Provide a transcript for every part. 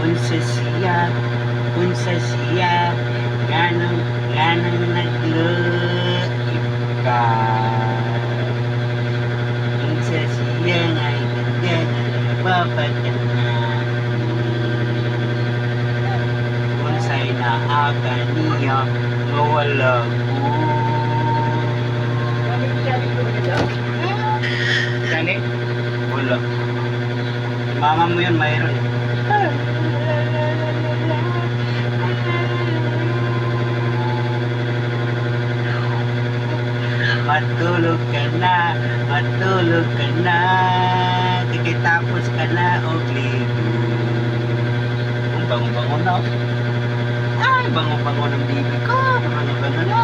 unsa siya, ganang nagluip ka. Unsa siya nga itanda na babagana. Unsay naaga niya nga wala ko. Gani? Wala. Mama mo yun, mayroon. Matulog ka na, kikitapos ka na, o ligo. Ang bango-bango na. Ay, bango-bango ng bibi ko. Bango-bango na.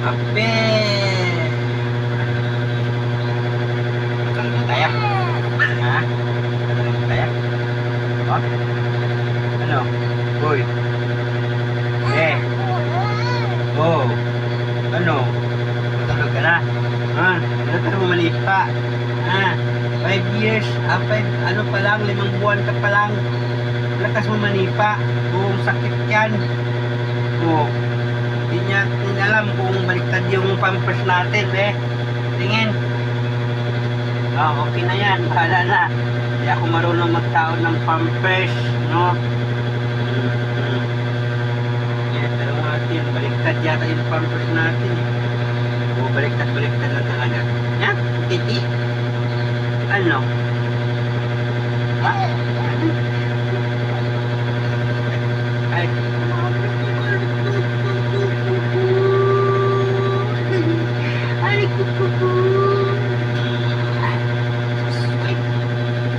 Apel. Tayo. Ha? Tayo. Oh? Ano? Boy. Oh. Ano? Matulog ka na? Ha? Ano ka malipa? Ha? 5 years, 5 pa lang, 5 buwan ka pa lang. Lakas mo manipa. Kung sakit yan. Oh. Hindi niya alam kung baliktad yung pampers natin, Tingin. Okay na yan. Bahala na. Hindi ako marunong magtaon ng pampers, no? Tanong natin, baliktad yata yung pampers natin, baliktad lang talaga. Yan, titi. Ano? Ha? Ay. Ay, kukuku.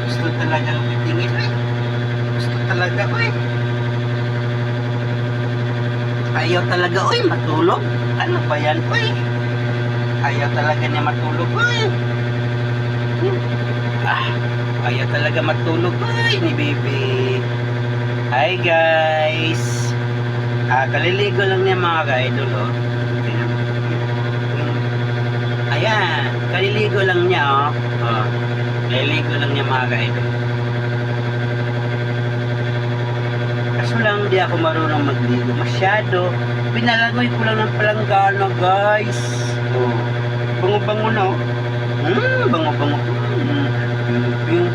Gusto talagang bitingin, Gusto talaga, Ayaw talaga, matulog. Ano ba yan, Ayaw talaga niya matulog, Ayaw talaga matulog, ni baby. Hi, guys. Kaliligo lang niya, mga ka-idol, Ayan, kaliligo lang niya, kaliligo lang niya, mga ka-idol. Kaso lang, di ako marunong magligo masyado. Pinalangoy ko lang ng palanggana, guys. Bango-bango na, bango-bango. Ping.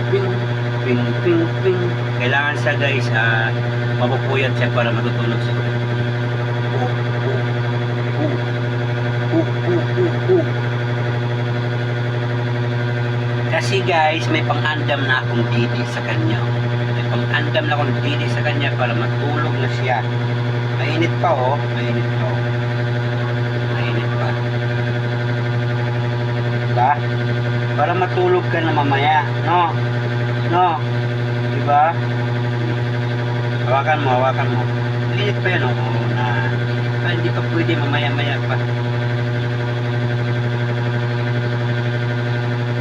Kailangan siya, guys, mapupuyat siya para matutulog siya. Kasi, guys, may pang-andam na akong didi sa kanya. Pang-andam na akong didi sa kanya para matulog na siya. Mainit pa, Mainit pa. Diba? Para matulog ka na mamaya, no? Diba? Hawakan mo. Mainit pa yan, hindi pa pwede mamaya-maya pa.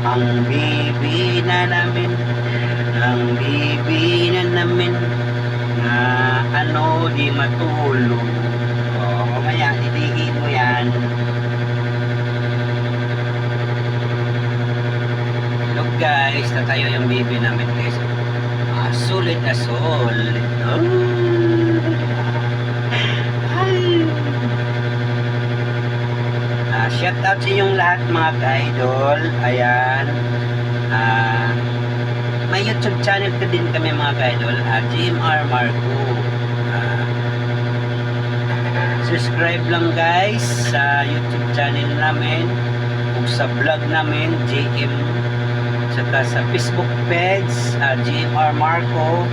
Ang bibi na namin na di matulog. Mamaya didihin mo yan. Look, guys, tatayo yung bibi namin, guys. Sulit na sulit. Shout out sa inyong lahat, mga ka-idol. Ayan. May YouTube channel ka din kami, mga ka-idol. GMR Marco. Subscribe lang, guys, sa YouTube channel namin. O sa vlog namin, JM. Saka sa Facebook page, GMR Marco.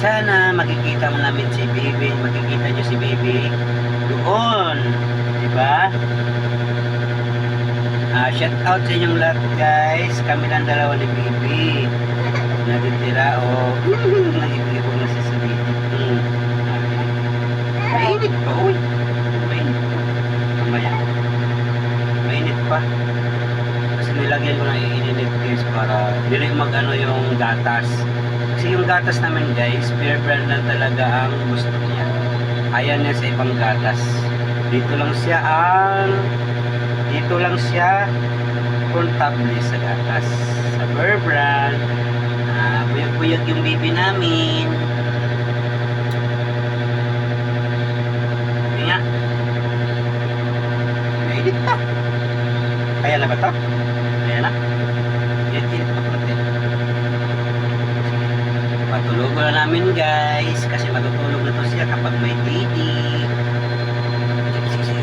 Sana makikita mo namin si Baby. Makikita nyo si Baby doon. Diba? Shout out sa inyong lahat, guys. Kami lang dalawa ni Baby. Natitira nag-ibig na si Baby. Mainit pa, Mainit pa. Mamaya. Mainit pa. Kasi nilagyan ko ng iinit, guys, para dili mag-ano yung gatas. Kasi Kasi yung gatas namin guys, Bear Brand lang talaga ang gusto niya. Ayaw niya sa ibang gatas. Dito lang siya comfortable sa gatas. Sa Bear Brand. Buyag-buyag yung baby namin. Hindi nga. Nainit pa. Kaya na ba ito? Kaya na. Init pa konti. Patulog na namin guys. Kasi matutulog na to siya kapag may baby. Sige.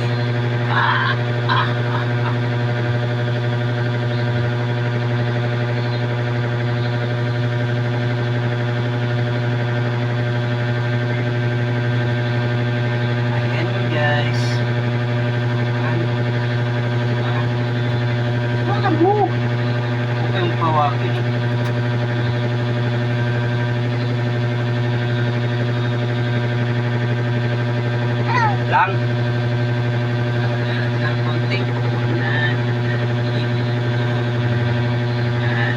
Ayan guys. Wala mo. Huwag kayong pawagin. Lang konting punan. Yan.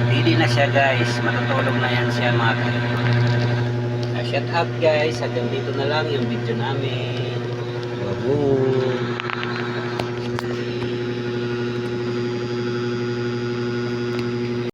Hindi na siya guys, matutulog na yan siya mga kaidol. Shout out guys, hanggang dito na lang yung video namin. Babu.